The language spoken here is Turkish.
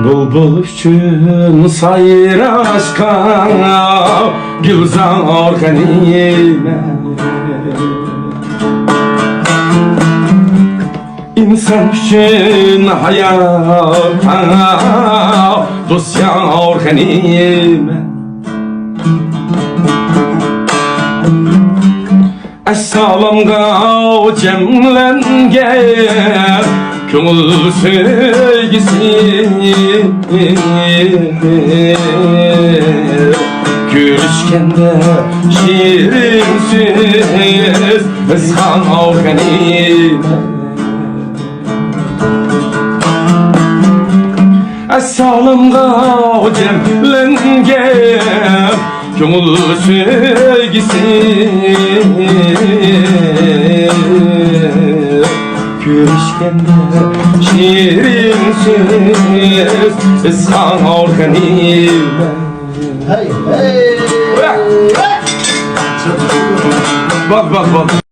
Bulbul üçün sayraşka gülzar ganime İnsan üçün hayata dost yar ganime Essalamga cemlengen Köngül sevgisi Görüşkende şirin söz Özkan organim Essalımga cemlengen Köngül sevgisi Görüşkende şirin söz Özkan organim Hey hey. Bak bak bak